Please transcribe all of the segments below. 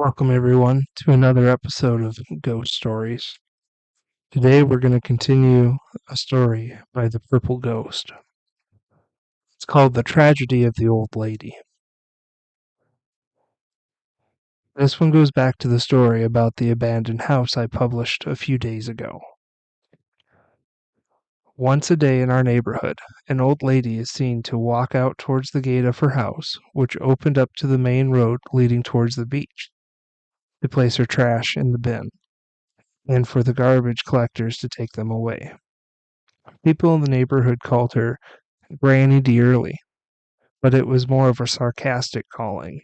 Welcome, everyone, to another episode of Ghost Stories. Today, we're going to continue a story by the Purple Ghost. It's called The Tragedy of the Old Lady. This one goes back to the story about the abandoned house I published a few days ago. Once a day in our neighborhood, an old lady is seen to walk out towards the gate of her house, which opened up to the main road leading towards the beach, to place her trash in the bin, and for the garbage collectors to take them away. People in the neighborhood called her Granny Dearly, but it was more of a sarcastic calling,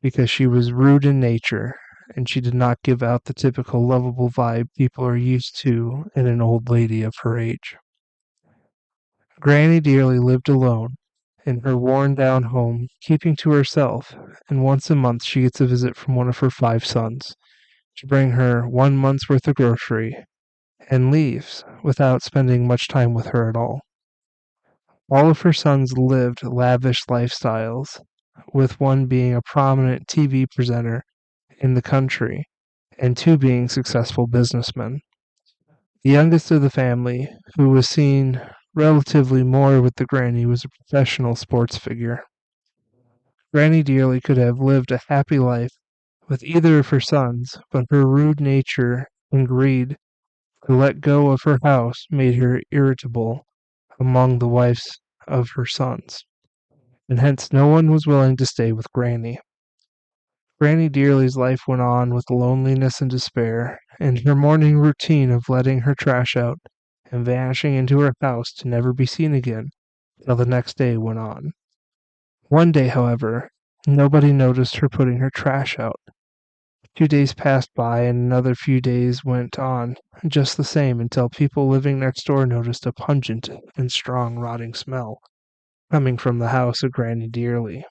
because she was rude in nature, and she did not give out the typical lovable vibe people are used to in an old lady of her age. Granny Dearly lived alone in her worn-down home, keeping to herself, and once a month she gets a visit from one of her 5 sons to bring her 1 month's worth of grocery, and leaves without spending much time with her at all. All of her sons lived lavish lifestyles, with one being a prominent TV presenter in the country and 2 being successful businessmen. The youngest of the family, who was seen relatively more with the granny, was a professional sports figure. Granny Dearly could have lived a happy life with either of her sons, but her rude nature and greed to let go of her house made her irritable among the wives of her sons, and hence no one was willing to stay with Granny. Granny Dearly's life went on with loneliness and despair, and her morning routine of letting her trash out and vanishing into her house to never be seen again till the next day went on. One day, however, nobody noticed her putting her trash out. 2 days passed by, and another few days went on just the same until people living next door noticed a pungent and strong rotting smell coming from the house of Granny Dearly.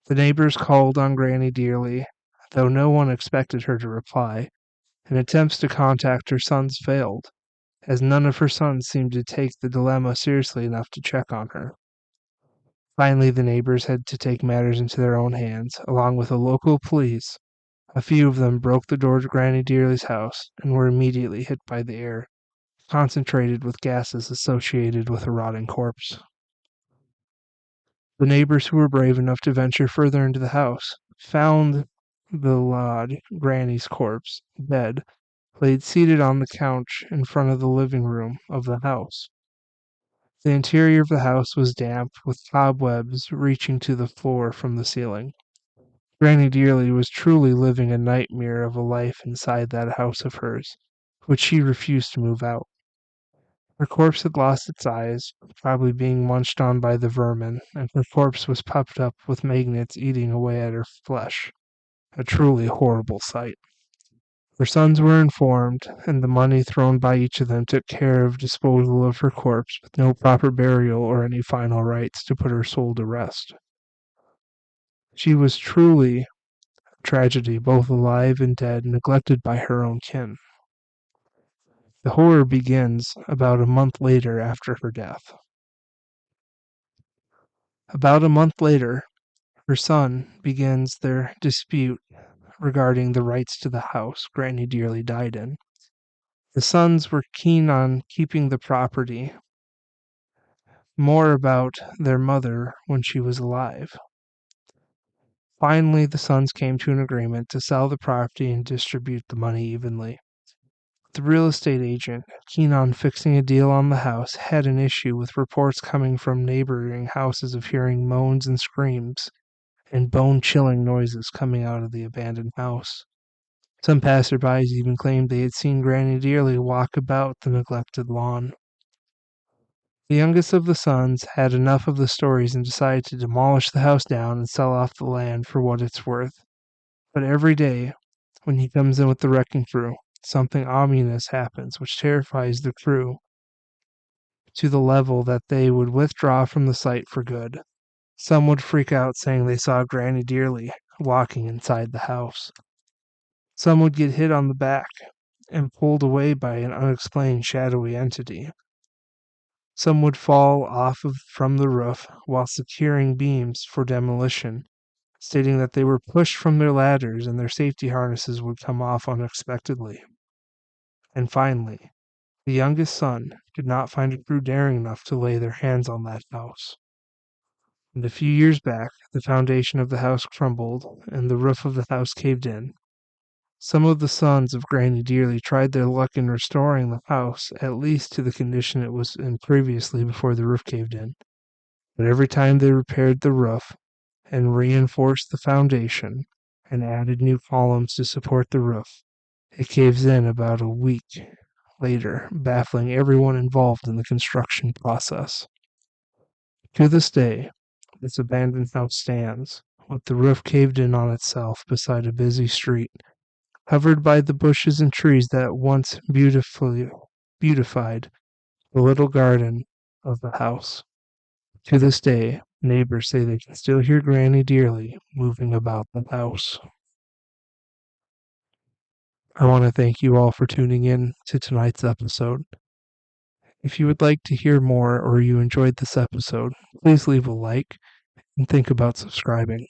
The neighbors called on Granny Dearly, though no one expected her to reply, and attempts to contact her sons failed, as none of her sons seemed to take the dilemma seriously enough to check on her. Finally, the neighbors had to take matters into their own hands, along with the local police. A few of them broke the door to Granny Dearly's house and were immediately hit by the air, concentrated with gases associated with a rotting corpse. The neighbors who were brave enough to venture further into the house found the lad, Granny's corpse, dead, laid seated on the couch in front of the living room of the house. The interior of the house was damp, with cobwebs reaching to the floor from the ceiling. Granny Dearly was truly living a nightmare of a life inside that house of hers, which she refused to move out. Her corpse had lost its eyes, probably being munched on by the vermin, and her corpse was puffed up with maggots eating away at her flesh. A truly horrible sight. Her sons were informed, and the money thrown by each of them took care of disposal of her corpse, with no proper burial or any final rites to put her soul to rest. She was truly a tragedy, both alive and dead, neglected by her own kin. The horror begins about a month later after her death. About a month later, her son begins their dispute regarding the rights to the house Granny Dearly died in. The sons were keen on keeping the property, more about their mother when she was alive. Finally, the sons came to an agreement to sell the property and distribute the money evenly. The real estate agent, keen on fixing a deal on the house, had an issue with reports coming from neighboring houses of hearing moans and screams and bone-chilling noises coming out of the abandoned house. Some passersby even claimed they had seen Granny Dearly walk about the neglected lawn. The youngest of the sons had enough of the stories and decided to demolish the house down and sell off the land for what it's worth. But every day, when he comes in with the wrecking crew, something ominous happens which terrifies the crew to the level that they would withdraw from the site for good. Some would freak out saying they saw Granny Dearly walking inside the house. Some would get hit on the back and pulled away by an unexplained shadowy entity. Some would fall from the roof while securing beams for demolition, stating that they were pushed from their ladders and their safety harnesses would come off unexpectedly. And finally, the youngest son could not find a crew daring enough to lay their hands on that house. And a few years back, the foundation of the house crumbled and the roof of the house caved in. Some of the sons of Granny Dearly tried their luck in restoring the house, at least to the condition it was in previously before the roof caved in. But every time they repaired the roof and reinforced the foundation and added new columns to support the roof, it caves in about a week later, baffling everyone involved in the construction process. To this day, this abandoned house stands, with the roof caved in on itself beside a busy street, covered by the bushes and trees that once beautified the little garden of the house. To this day, neighbors say they can still hear Granny Dearly moving about the house. I want to thank you all for tuning in to tonight's episode. If you would like to hear more or you enjoyed this episode, please leave a like and think about subscribing.